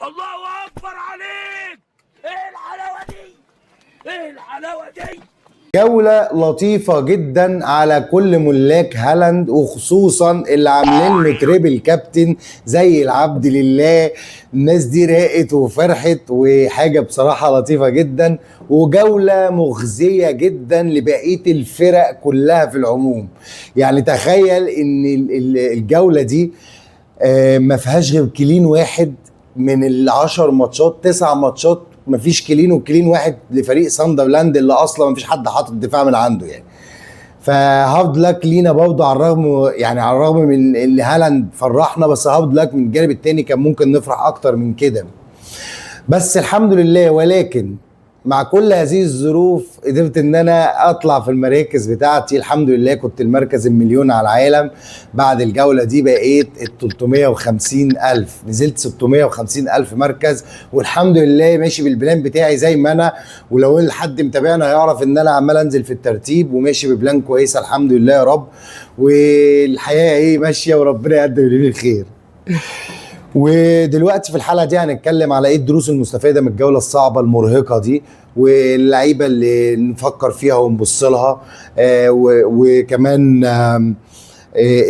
الله اكبر عليك. ايه الحلاوه دي؟ ايه الحلاوه دي؟ جولة لطيفة جدا على كل ملاك هالاند، وخصوصا اللي عاملين له تريبل كابتن زي العبد لله. الناس دي راقت وفرحت، وحاجة بصراحة لطيفة جدا، وجولة مخزية جدا لبقية الفرق كلها في العموم. يعني تخيل ان الجولة دي ما فيهاش غير كلين واحد من العشر ماتشات. 9 ماتشات مفيش كلين، وكلين واحد لفريق ساندرلاند اللي اصلا مفيش حد حاطط دفاع من عنده يعني. فهارد لك لينا برضه، على الرغم من اللي هالاند فرحنا، بس هارد لك من الجانب التاني كان ممكن نفرح اكتر من كده. بس الحمد لله. ولكن مع كل هذه الظروف قدرت ان انا اطلع في المراكز بتاعتي. الحمد لله كنت المركز المليون على العالم. بعد الجولة دي بقيت 350 ألف، نزلت 650 ألف مركز، والحمد لله ماشي بالبلان بتاعي زي ما انا. ولو ان حد متابعنا هيعرف ان انا عمال انزل في الترتيب وماشي ببلان كويسة الحمد لله يا رب. والحياة ايه ماشية، وربنا يقدم لي الخير. ودلوقتي في الحلقه دي هنتكلم على ايه الدروس المستفاده من الجوله الصعبه المرهقه دي، واللعيبه اللي نفكر فيها ونبص لها، وكمان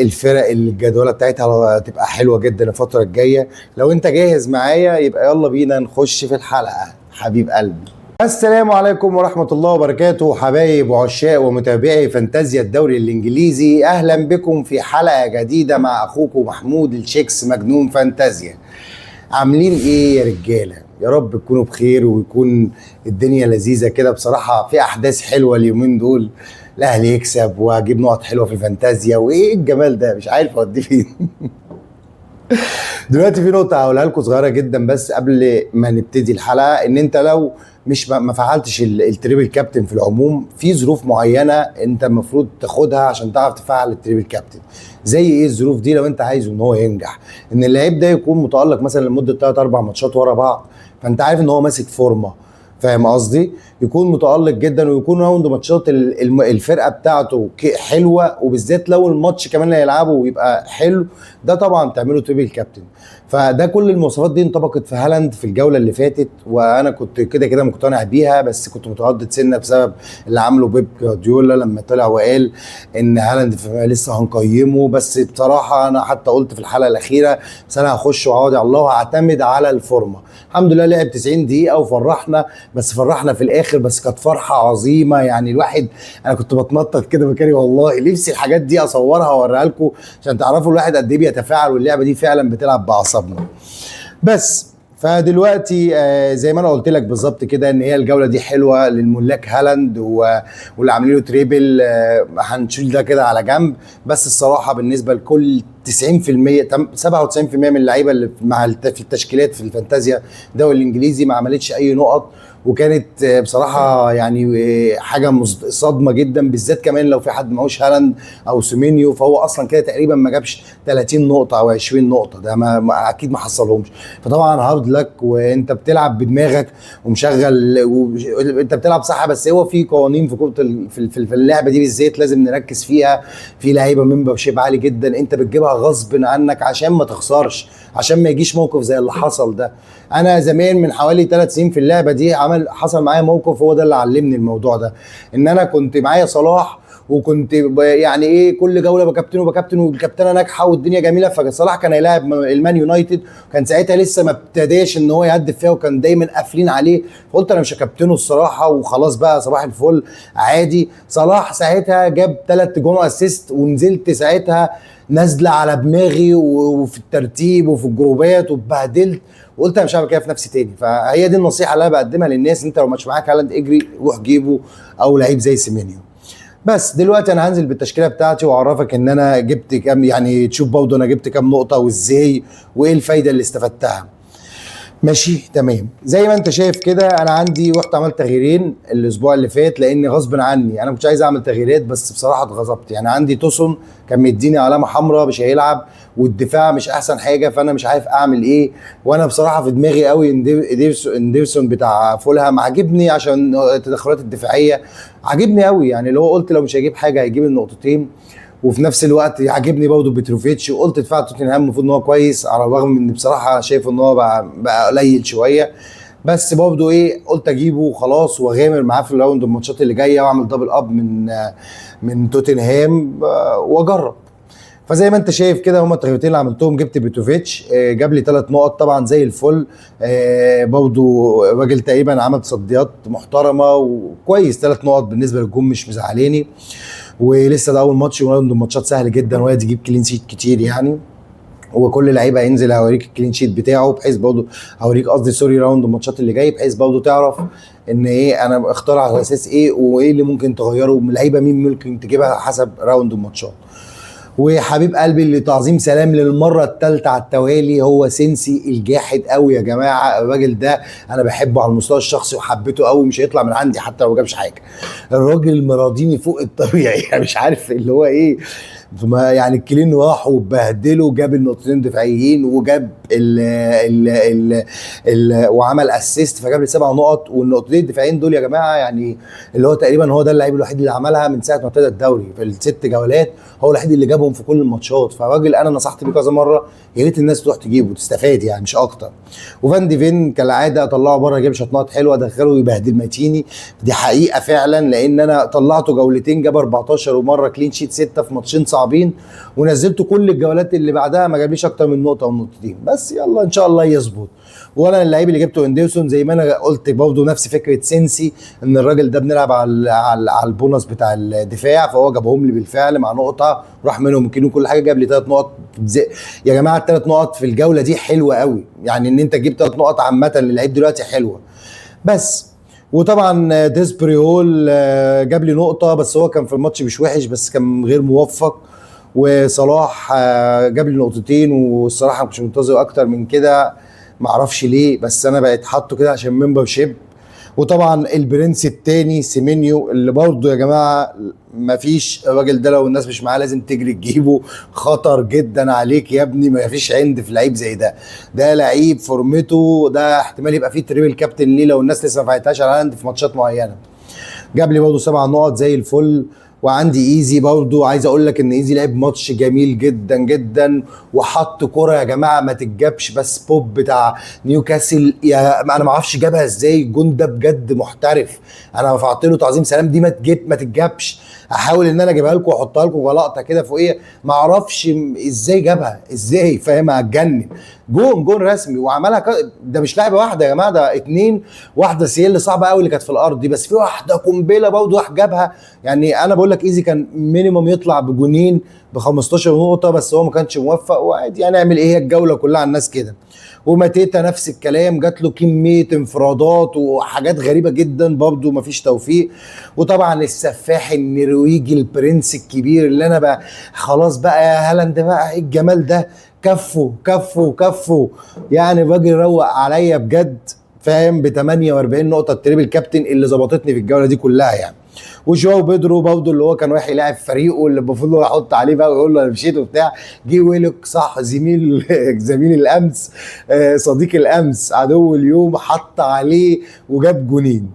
الفرق اللي الجدوله بتاعتها هتبقى حلوه جدا الفتره الجايه. لو انت جاهز معايا يبقى يلا بينا نخش في الحلقه حبيب قلبي. السلام عليكم ورحمة الله وبركاته، حبايب وعشاق ومتابعي فانتازيا الدوري الإنجليزي. أهلا بكم في حلقة جديدة مع أخوكم محمود الشيكس مجنون فانتازيا. عاملين إيه يا رجالة؟ يا رب تكونوا بخير ويكون الدنيا لذيذة كده. بصراحة في أحداث حلوة اليومين دول، الأهلي يكسب وأجيب نقط حلوة في الفانتازيا، وإيه الجمال ده مش عارف أوديه فين. دلوقتي في نقطة هقولها لكم صغيرة جدا بس قبل ما نبتدي الحلقة، ان انت لو مش ما فعلتش التريبل كابتن في العموم، في ظروف معينة انت المفروض تاخدها عشان تعرف تفعل التريبل كابتن. زي ايه الظروف دي؟ لو انت عايزه ان هو ينجح، ان اللعيب ده يكون متألق مثلا لمدة 3 4 ماتشات ورا بعض، فانت عارف ان هو ماسك فورمة، فاهم قصدي؟ يكون متألق جدا، ويكون راوند ماتشات الفرقه بتاعته حلوه، وبالذات لو الماتش كمان اللي هيلعبه ويبقى حلو، ده طبعا تعمله تريبل كابتن. فده كل المواصفات دي انطبقت في هالاند في الجوله اللي فاتت، وانا كنت كده كده مقتنع بيها، بس كنت متردد سنه بسبب اللي عمله بيب جوارديولا لما طلع وقال ان هالاند لسه هنقيمه. بس بصراحه انا حتى قلت في الحلقه الاخيره بس انا هخش واقعد على الله وهعتمد على الفورمه. الحمد لله لعب 90 دقيقه وفرحنا، بس فرحنا في الاخر، بس كانت فرحه عظيمه. يعني الواحد انا كنت بتنطط كده مكاني، والله نفسي الحاجات دي اصورها واوريها لكم عشان تعرفوا الواحد قد ايه بيتفاعل، واللعبه دي فعلا بتلعب باعصابنا. بس فدلوقتي زي ما انا قلت لك بالظبط كده، ان هي الجوله دي حلوه للملاك هالاند واللي عاملين له تريبل. هنشيل ده كده على جنب. بس الصراحه بالنسبه لكل 90% 97% من اللعيبه اللي في التشكيلات في الفانتازيا الدوري الانجليزي ما عملتش اي نقط، وكانت بصراحه يعني حاجه صدمه جدا، بالذات كمان لو في حد معهوش هالاند او سيمينيو، فهو اصلا كده تقريبا ما جابش 30 نقطه او 20 نقطه، ده اكيد ما حصلهمش. فطبعا هارد لك، وانت بتلعب بدماغك ومشغل انت بتلعب صح، بس هو في قوانين في كره في اللعبه دي بالذات لازم نركز فيها. في لعيبه ممبرشيب عالي جدا انت بتجيبها غصب عنك عشان ما تخسرش، عشان ما يجيش موقف زي اللي حصل ده. انا زمان من حوالي 3 سنين في اللعبه دي حصل معايا موقف، هو ده اللي علمني الموضوع ده. ان انا كنت معايا صلاح، وكنت يعني ايه كل جوله بكابتنه والكابتنه ناجحه والدنيا جميله. فصلاح كان هيلاعب المان يونايتد، كان ساعتها لسه ما ابتداش ان هو يهدف فيها، وكان دايما قافلين عليه. فقلت انا مش هكابتنه الصراحه، وخلاص بقى صباح الفل عادي. صلاح ساعتها جاب 3 جون اسيست، ونزلت ساعتها نازله على دماغي وفي الترتيب وفي الجروبات واتبهدلت، وقلت انا مش هعمل كده في نفسي تاني. فهي دي النصيحه اللي انا بقدمها للناس، انت لو مش معاك هالاند اجري روح جيبه، او لعيب زي سيمينيو. بس دلوقتي انا هنزل بالتشكيله بتاعتي واعرفك ان انا جبت كام، يعني تشوف برضه انا جبت كام نقطه وازاي وايه الفايده اللي استفدتها. ماشي تمام. زي ما انت شايف كده انا عندي رحت عملت تغييرين الاسبوع اللي فات، لان غصب عني انا مش عايز اعمل تغييرات، بس بصراحه اتغصبت. يعني عندي توسون كان مديني علامه حمراء مش هيلعب، والدفاع مش احسن حاجه، فانا مش عارف اعمل ايه. وانا بصراحه في دماغي قوي اندرسون بتاع فولهام عاجبني عشان التدخلات الدفاعيه، عاجبني قوي. يعني اللي هو قلت لو مش هيجيب حاجه هيجيب النقطتين. وفي نفس الوقت عاجبني برضه بتروفيتش، وقلت دفاع توتنهام المفروض ان هو كويس، على الرغم ان بصراحه شايف ان هو بقى قليل شويه، بس برضه ايه قلت اجيبه وخلاص واغامر معاه في الراوند الماتشات اللي جايه واعمل دبل اب من توتنهام واجرب. فزي ما انت شايف كده هما التغييرتين اللي عملتهم، جبت بيتوفيتش جاب لي 3 نقط طبعا زي الفل، برضه الراجل تقريبا عمل تصديات محترمه وكويس، 3 نقط بالنسبه للجون مش مزعلاني، ولسه ده اول ماتش وراوند الماتشات سهل جدا وهي تجيب كلين شيت كتير يعني، وكل لعيبه هينزل هوريك الكلين شيت بتاعه، بحيث برضه هوريك قصدي سوري راوند الماتشات اللي جاي، بحيث برضه تعرف ان ايه انا اختار على اساس ايه وايه اللي ممكن تغيره من لعيبه مين ممكن تجيبها حسب راوند الماتشات. وحبيب قلبي اللي تعظيم سلام للمره الثالثه على التوالي هو سينسي الجاحد قوي يا جماعه، الراجل ده انا بحبه على المستوى الشخصي وحبيته قوي، مش هيطلع من عندي حتى لو ما جابش حاجه، الراجل مراضيني فوق الطبيعي مش عارف اللي هو ايه، يعني الكلين راح وبهدله، جاب النقطتين دفاعيين وجاب ال وعمل اسيست فجاب لي 7 نقط، والنقطتين الدفاعيين دول يا جماعه يعني اللي هو تقريبا هو ده اللعيب الوحيد اللي عملها من ساعه ما ابتدى الدوري في ال6 جولات، هو الوحيد اللي جابهم في كل الماتشات، فراجل انا نصحت بيه كذا مره يا ريت الناس تروح تجيبه تستفاد يعني مش اكتر. وفان دي فين كالعاده اطلعه بره جاب شوطات حلوه ادخله يبهدل ماتيني، دي حقيقه فعلا لان انا طلعته جولتين جاب 14 ومره كلين شيت 6 في ماتشين صعبين، ونزلته كل الجولات اللي بعدها ما جابليش اكتر من نقطه او نقطتين، بس يلا ان شاء الله يظبط. وانا اللعيب اللي جبته اندرسون زي ما انا قلت برضه نفس فكره سينسي، ان الراجل ده بنلعب على البونص بتاع الدفاع، فهو جابهم لي بالفعل مع نقطه راح منهم يمكن كل حاجه، جاب لي 3 نقط يا جماعه، ال3 نقط في الجوله دي حلوه قوي يعني، ان انت تجيب 3 نقط عامه للعيب دلوقتي حلوه. بس وطبعا ديسبريول جاب لي نقطه، بس هو كان في الماتش مش وحش بس كان غير موفق، وصلاح جاب لي نقطتين، والصراحه مش منتظر اكتر من كده معرفش ليه، بس انا بقيت حاطه كده عشان ممبر شيب. وطبعا البرنس التاني سيمينيو اللي برضه يا جماعه مفيش، الراجل ده لو الناس مش معاه لازم تجري تجيبه، خطر جدا عليك يا ابني، مفيش عند في لعيب زي ده لعيب فورمته ده احتمال يبقى فيه تريبل كابتن ليه لو الناس لسه ما فايتهاش على عند في ماتشات معينه. جاب لي برضه 7 نقط زي الفل. وعندي ايزي برضه، عايز اقول لك ان ايزي لعب ماتش جميل جدا جدا، وحط كرة يا جماعه ما تتجابش، بس بوب بتاع نيوكاسل يا انا ما اعرفش جابها ازاي، الجون ده بجد محترف، انا رفعت له تعظيم سلام، دي ما تتجابش، احاول ان انا اجيبها لكم واحطها لكم غلطه كده فوقيه، ما اعرفش ازاي جابها ازاي، فاهم هتجنن، جون رسمي وعملها ده مش لاعبه واحده يا جماعه، ده 2، واحده سيل صعبه قوي اللي كانت في الارض دي، بس في واحده قنبله برضه راح جابها، يعني انا بقول لك ايزي كان مينيمم يطلع بجونين ب 15 نقطه، بس هو ما كانش موفق، وعادي يعني اعمل ايه، هي الجوله كلها على الناس كده. وماتيتا نفس الكلام، جات له كميه انفرادات وحاجات غريبه جدا برضه مفيش توفيق. وطبعا السفاح النرويجي البرنس الكبير اللي انا بقى خلاص بقى يا هالاند بقى ايه الجمال ده، كفه يعني الراجل روق عليا بجد، فاهم، ب 48 نقطه التريبل كابتن اللي ظبطتني في الجوله دي كلها يعني. وجواو بيدرو برضه اللي هو كان رايح يلاعب فريقه اللي المفروض هو يحط عليه بقى ويقول له انا مشيت وبتاع، جه ويلك صح زميل الامس، صديق الامس عدو اليوم، حط عليه وجاب جونين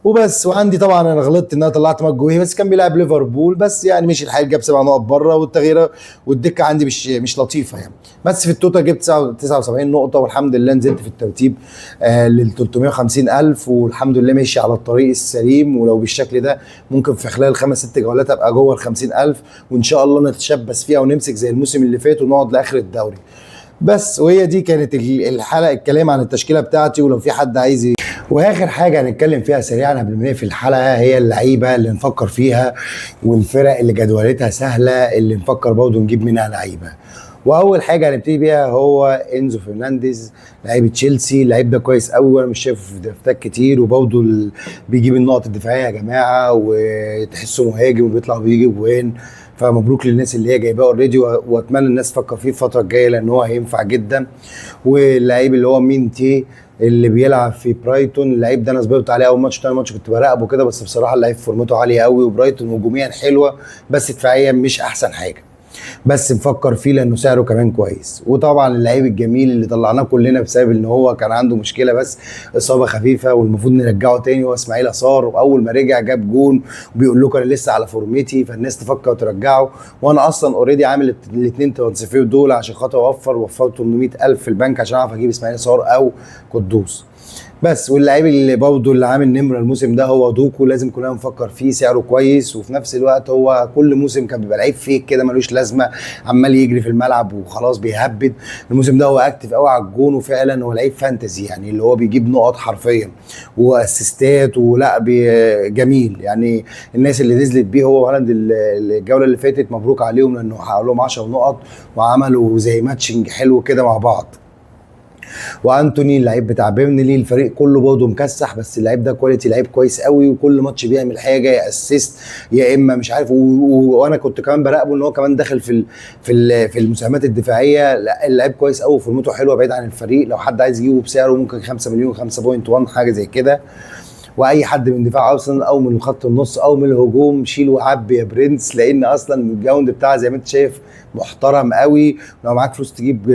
وبس. وعندي طبعا انا غلطت ان انا طلعت ماجوي بس كان بيلعب ليفربول، بس يعني مش الحال، جاب 7 نقط بره، والتغيير والدكه عندي مش لطيفه يعني، بس في التوتال جبت 79 نقطه، والحمد لله نزلت في الترتيب لل 350,000، والحمد لله ماشي على الطريق السليم، ولو بالشكل ده ممكن في خلال 5-6 جولات ابقى جوه ال 50,000، وان شاء الله نتشبث فيها ونمسك زي الموسم اللي فات ونقعد لاخر الدوري. بس وهي دي كانت الحلقه، الكلام عن التشكيله بتاعتي، ولو في حد عايز واخر حاجه هنتكلم فيها سريعا قبل ما نقفل الحلقه هي اللعيبه اللي نفكر فيها، والفرق اللي جدولتها سهله اللي نفكر برضه نجيب منها لعيبه. واول حاجه هنبتدي بيها هو انزو فرنانديز لعيب تشيلسي، اللعيب ده كويس قوي وانا مش شايفه في درافتات كتير، وبرضه بيجيب النقط الدفاعيه يا جماعه، وتحسه مهاجم وبيطلع وبيجيب وين، فمبروك للناس اللي هي جايباه اوريدي، واتمنى الناس تفكر فيه الفتره الجايه لان هو هينفع جدا. واللعيب اللي هو مينتي اللي بيلعب في برايتون، اللعيب ده انا صبرت عليه اول ماتش تاني ماتش كنت براقبه كده، بس بصراحه اللعيب فورمته عاليه قوي، وبرايتون هجوميا حلوه بس دفاعيا مش احسن حاجه. بس نفكر فيه لانه سعره كمان كويس. وطبعا اللعيب الجميل اللي طلعناه كلنا بسبب ان هو كان عنده مشكله بس اصابه خفيفه والمفروض نرجعه تاني، هو اسماعيل اثار، واول ما رجع جاب جون وبيقول لكم انا لسه على فورمتي، فالناس تفكر ترجعه. وانا اصلا اوريدي عامل الاثنين ترانسفير دول عشان خاطر وفرت 800,000 في البنك عشان اعرف اجيب اسماعيل اثار او قدوس بس. واللعيب اللي برضه اللي عامل نمره الموسم ده هو دوكو، لازم كلنا نفكر فيه، سعره كويس وفي نفس الوقت هو كل موسم كان بيبقى لعيب فيك كده ملوش لازمه عمال يجري في الملعب وخلاص بيهبد. الموسم ده هو اكتف قوي على الجون، وفعلا هو لعيب فانتزي يعني اللي هو بيجيب نقط حرفيا واسيستات ولا جميل يعني. الناس اللي نزلت بيه هو هالاند الجوله اللي فاتت مبروك عليهم لانه حقق لهم 10 نقط وعملوا زي ماتشنج حلو كده مع بعض. وانتوني اللعيب بتاع بيرنلي، الفريق كله برضه مكسح بس اللعيب ده كواليتي لعيب كويس قوي وكل ماتش بيعمل حاجه، يا اسيست يا اما مش عارف. وانا كنت كمان براقبه ان هو كمان داخل في المساهمات الدفاعيه. لا اللعيب كويس قوي وفورمته حلوه بعيد عن الفريق، لو حد عايز يجيبه بسعره ممكن 5 مليون 5.1 حاجه زي كده. واي حد من دفاع ارسنال او من خط النص او من الهجوم شيل وعبي يا برنس، لان اصلا الجراوند بتاعها زي ما انت شايف محترم قوي. لو معاك فلوس تجيب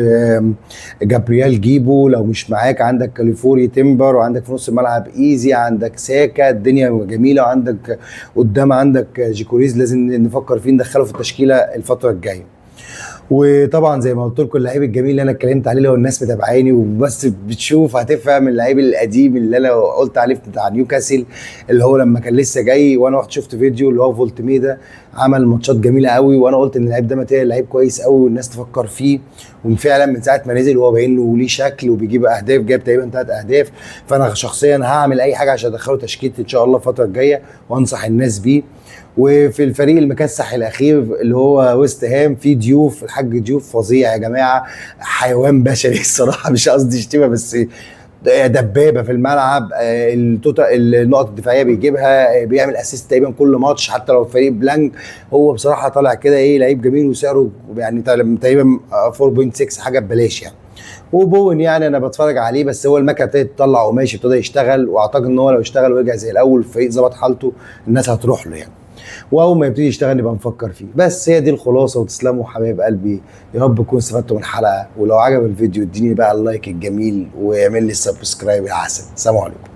جابريال جيبو، لو مش معاك عندك كاليفوري تيمبر، وعندك في نص الملعب ايزي، عندك ساكا، الدنيا جميله. وعندك قدام عندك جيكوريز لازم نفكر فيه ندخله في التشكيله الفتره الجايه. وطبعا زي ما قلت لكم اللعيب الجميل اللي انا اتكلمت عليه لو الناس متابعاني وبس بتشوف هتفهم اللعيب القديم اللي انا قلت عليه بتاع نيوكاسل، اللي هو لما كان لسه جاي وانا رحت شفت فيديو اللي هو فولتميدا عمل ماتشات جميله قوي، وانا قلت ان اللعيب ده ماتيريال لعيب كويس قوي والناس تفكر فيه. وفعلا من ساعه ما نزل وهو باين له ليه شكل وبيجيب اهداف، جاب تقريبا 3 اهداف. فانا شخصيا هعمل اي حاجه عشان ادخله تشكيلتي ان شاء الله الفتره الجايه وانصح الناس بيه. وفي الفريق المكسح الاخير اللي هو ويست هام في ضيوف، الحاج ضيوف فظيع يا جماعه، حيوان بشري الصراحه مش قصدي شتيمه بس دبابه في الملعب. النقط الدفاعيه بيجيبها، بيعمل اسيست تقريبا كل ماتش حتى لو الفريق بلانك. هو بصراحه طالع كده ايه لعيب جميل وسعره يعني تقريبا 4.6 حاجه ببلاش يعني. وبوين يعني انا بتفرج عليه بس هو المكنه ابتدت تطلع قماش ابتدى يشتغل، واعتقد ان هو لو اشتغل ورجع زي الاول الفريق ظبط حالته الناس هتروح له يعني. واول ما يبتدي يشتغل نبقى نفكر فيه. بس هي دي الخلاصه، وتسلموا حبايب قلبي، يا رب تكونوا استفدتوا من الحلقه. ولو عجب الفيديو اديني بقى اللايك الجميل واعمل لي السبسكرايب يا عسل. سلام عليكم.